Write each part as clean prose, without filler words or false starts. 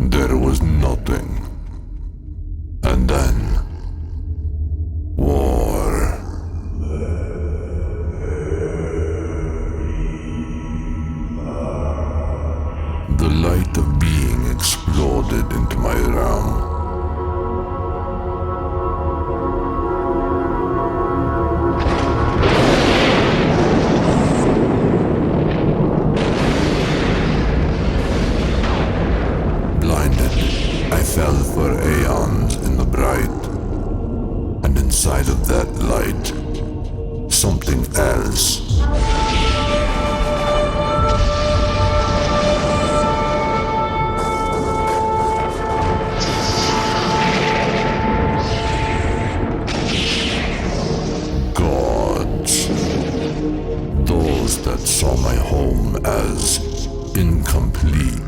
There was nothing. And then, war. The light of being exploded into my realm. I fell for aeons in the bright, and inside of that light, something else. Gods. Those that saw my home as incomplete,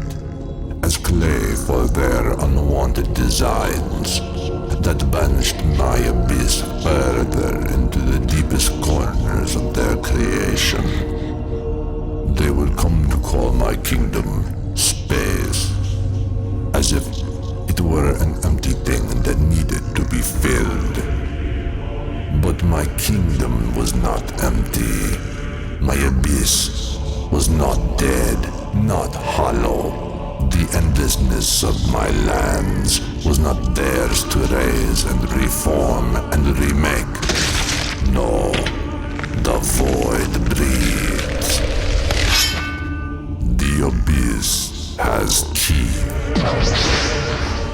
as clay for their unwanted designs, that banished my abyss further into the deepest corners of their creation. They would come to call my kingdom space, as if it were an empty thing that needed to be filled. But my kingdom was not empty. My abyss was not dead, not hollow. The endlessness of my lands was not theirs to raise and reform and remake. No, the void breathes. The abyss has teeth,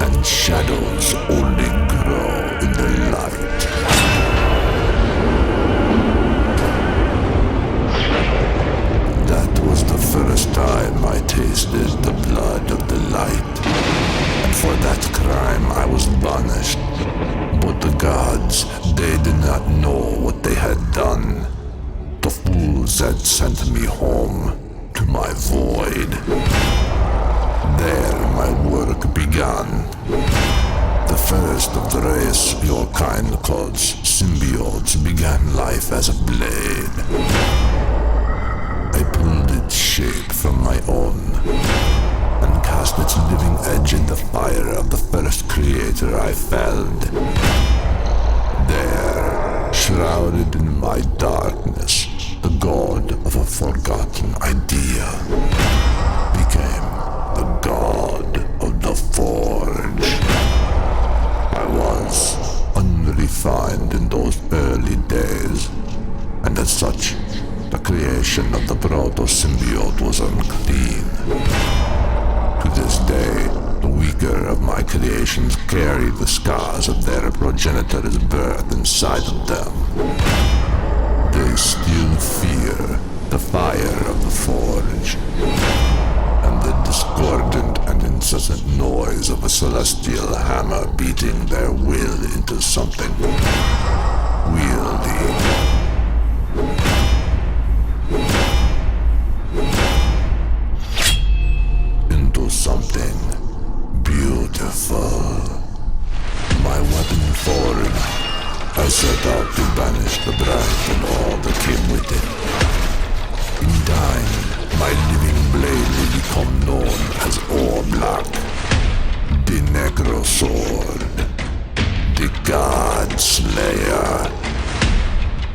and shadows only grow in the light. That was the first time I tasted the blood of the light, and for that crime I was banished. But the gods, they did not know what they had done. The fools had sent me home to my void. There my work began. The first of the race your kind calls symbiotes began life as a blade. I pulled its shape from my own, and cast its living edge in the fire of the first creator I felled. There, shrouded in my darkness, the god of a forgotten idea became the god of the forge. I was unrefined in those early days, and as such, the creation of the proto-symbiote was unclean. To this day, the weaker of my creations carry the scars of their progenitor's birth inside of them. They still fear the fire of the forge, and the discordant and incessant noise of a celestial hammer beating their will into something wieldy. Something beautiful. My weapon forged, I set out to banish the bright and all that came with it. In time, my living blade will become known as Black, the Necro Sword, the God Slayer.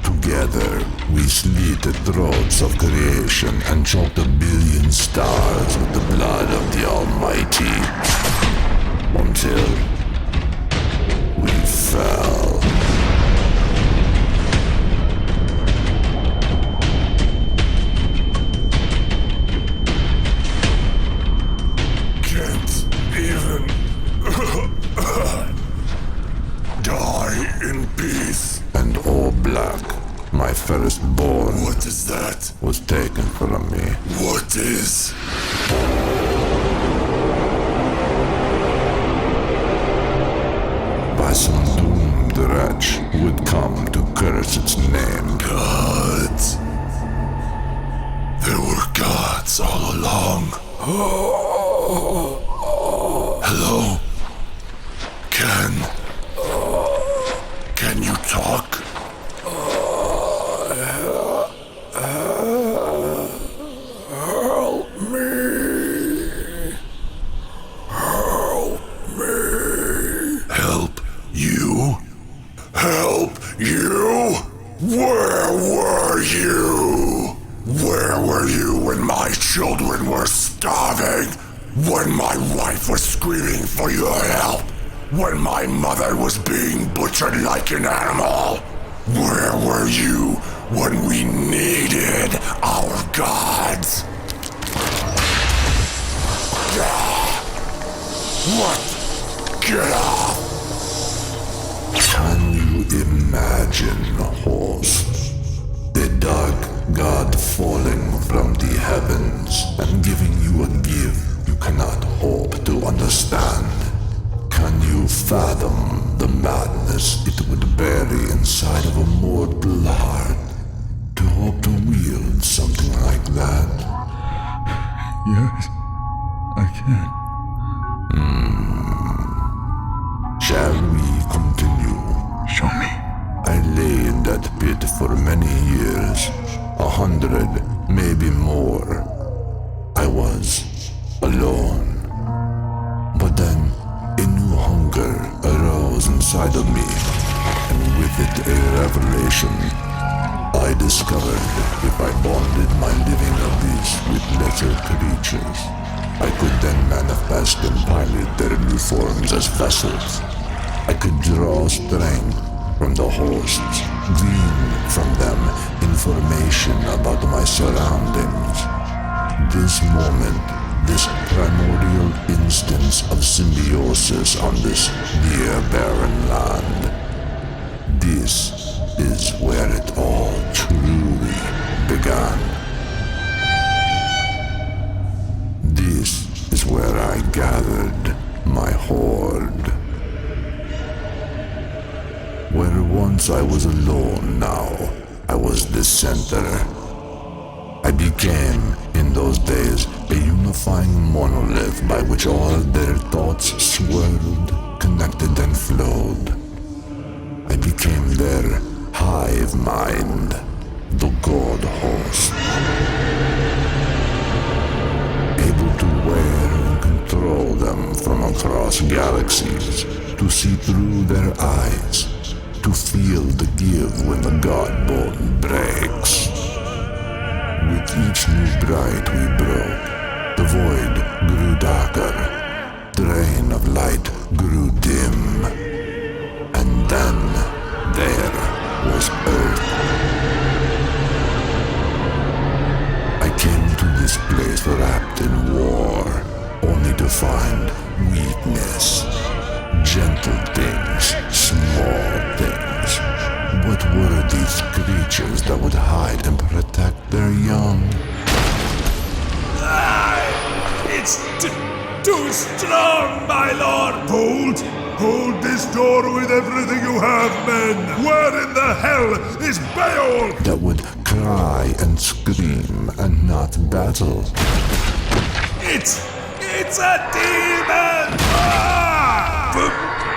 Together, we slit the throats of creation and choked a billion stars with the blood of the Almighty. Until we fell. Can't even die in peace. And Black, my firstborn, What is that? was taken from me. What is? By some doomed wretch who would come to curse its name. Gods. There were gods all along. Hello? Can you talk? Help me. children were starving, when my wife was screaming for your help, when my mother was being butchered like an animal. Where were you when we needed our gods? What? Get off! Can you imagine, host? A dark god falling from the heavens and giving you a gift you cannot hope to understand. Can you fathom the madness it would bury inside of a mortal heart to hope to wield something like that? Yes, I can. Shall we continue? Show me. I lay in that pit for many years, 100, maybe more. I was alone. But then a new hunger arose inside of me, and with it a revelation. I discovered if I bonded my living abyss with lesser creatures, I could then manifest and pilot their new forms as vessels. I could draw strength from the hosts, glean from them information about my surroundings. This moment, this primordial instance of symbiosis on this near barren land, this is where it all truly began. This is where I gathered my horde. Where once I was alone, now I was the center. I became, in those days, a unifying monolith by which all their thoughts swirled, connected and flowed. I became their hive mind, the god host. Able to wear and control them from across galaxies, to see through their eyes, to feel the give when the god bone breaks. With each new bright we broke, the void grew darker, the rain of light grew dim, and then there was Earth. I came to this place wrapped in war, only to find weakness. Gentle things, small things. What were these creatures that would hide and protect their young? It's too strong, my lord! Hold this door with everything you have, men! Where in the hell is Beowulf? That would cry and scream and not battle. It's a demon! Ah!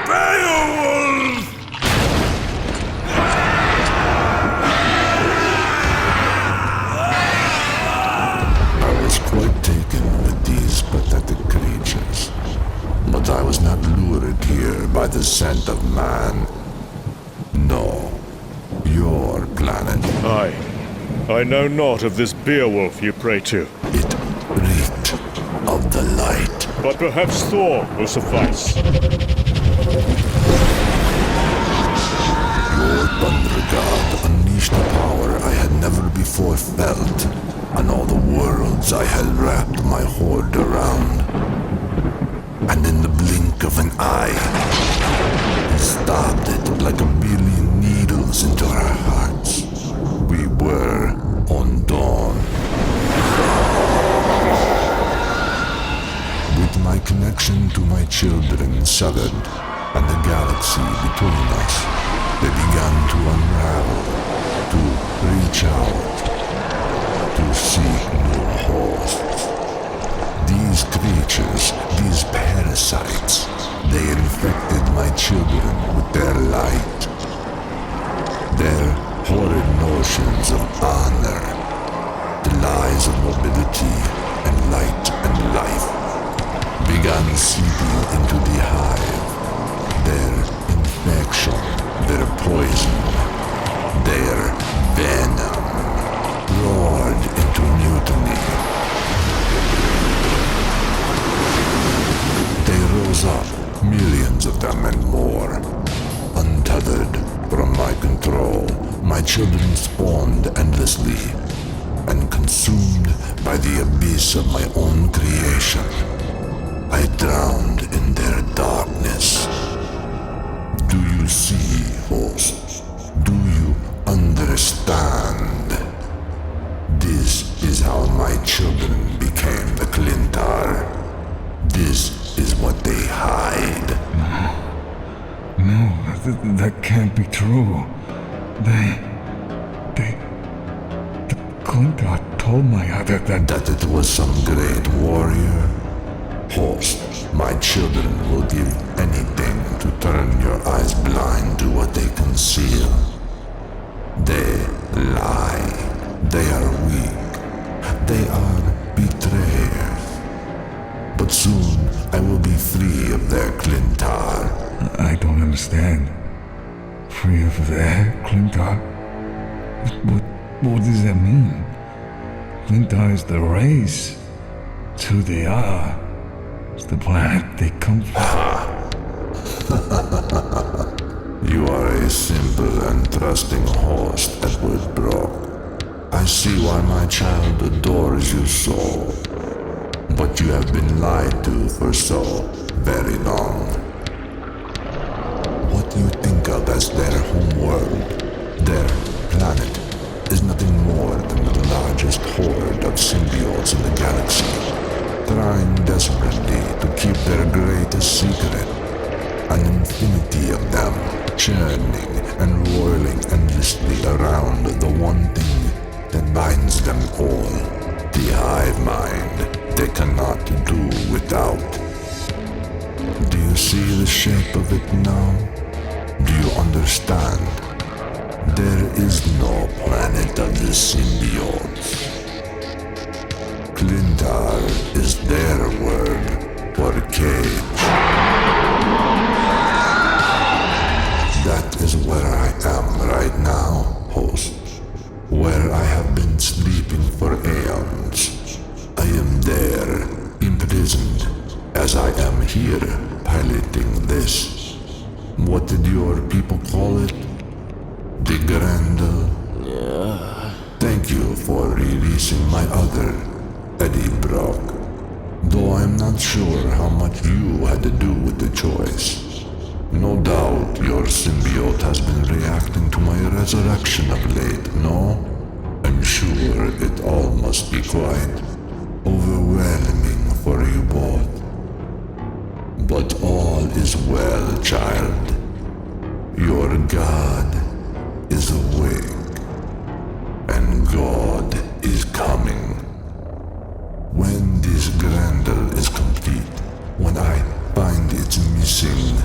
Beowulf! I was quite taken with these pathetic creatures. But I was not lured here by the scent of man. No, your planet. I know not of this Beowulf you pray to, It reeked of the light. but perhaps Thor will suffice. Your thunder god unleashed a power I had never before felt, and all the worlds I had wrapped my horde around. And in the blink of an eye, he stabbed it like a billion needles into our hearts. We were undone. With my connection to my children severed, and the galaxy between us, they began to unravel, to reach out, to seek new hosts. These creatures, these parasites, they infected my children with their light. Their horrid notions of honor, the lies of mobility and light and life, began seeping into the hive. Their infection, their poison, their venom roared into mutiny. children spawned endlessly, and consumed by the abyss of my own creation, I drowned in their darkness. Do you see, host? Do you understand? This is how my children became the Clintar. This is what they hide. No, that can't be true. The Clintar told my other That it was some great warrior? Host, my children will give anything to turn your eyes blind to what they conceal. They lie. They are weak. They are betrayers. But soon I will be free of their Clintar. I don't understand. Free of their Clintar? What does that mean? Clintar is the race. It's who they are. It's the planet they come from. You are a simple and trusting host, Edward Brock. I see why my child adores you so. But you have been lied to for so very long. What you think of as their home world, their planet, is nothing more than the largest horde of symbiotes in the galaxy, trying desperately to keep their greatest secret. An infinity of them, churning and whirling endlessly around the one thing that binds them all, the hive mind they cannot do without. Do you see the shape of it now? Do you understand? There is no planet of the symbiotes. Clintar is their word for cage. That is where I am right now, host. Where I have been sleeping for aeons. I am there, imprisoned, as I am here, piloting this. What did your people call it? The Grendel? Thank you for releasing my other, Eddie Brock. Though I'm not sure how much you had to do with the choice. No doubt your symbiote has been reacting to my resurrection of late, no? I'm sure it all must be quite overwhelming for you both. But all is well, child. Your God is awake, and God is coming. When this Grendel is complete, when I find its missing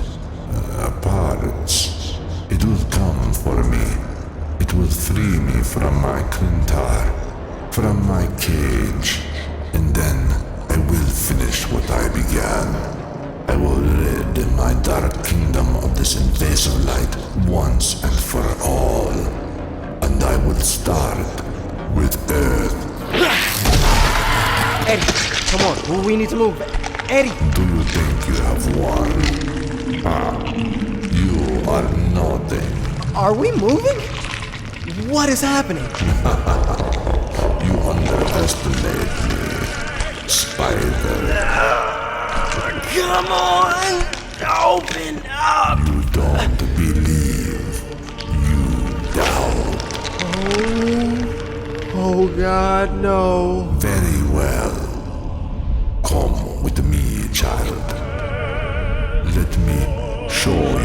parts, it will come for me. It will free me from my Clintar, from my cage, and then I will finish what I began. I will rid my dark kingdom of this invasive light once and for all. And I will start with Earth. Eddie, come on, we need to move. Eddie! Do you think you have won? You are nothing. Are we moving? What is happening? You underestimate me, Spider. Come on! Open up! You don't believe. You doubt. Oh God, no. Very well. Come with me, child. Let me show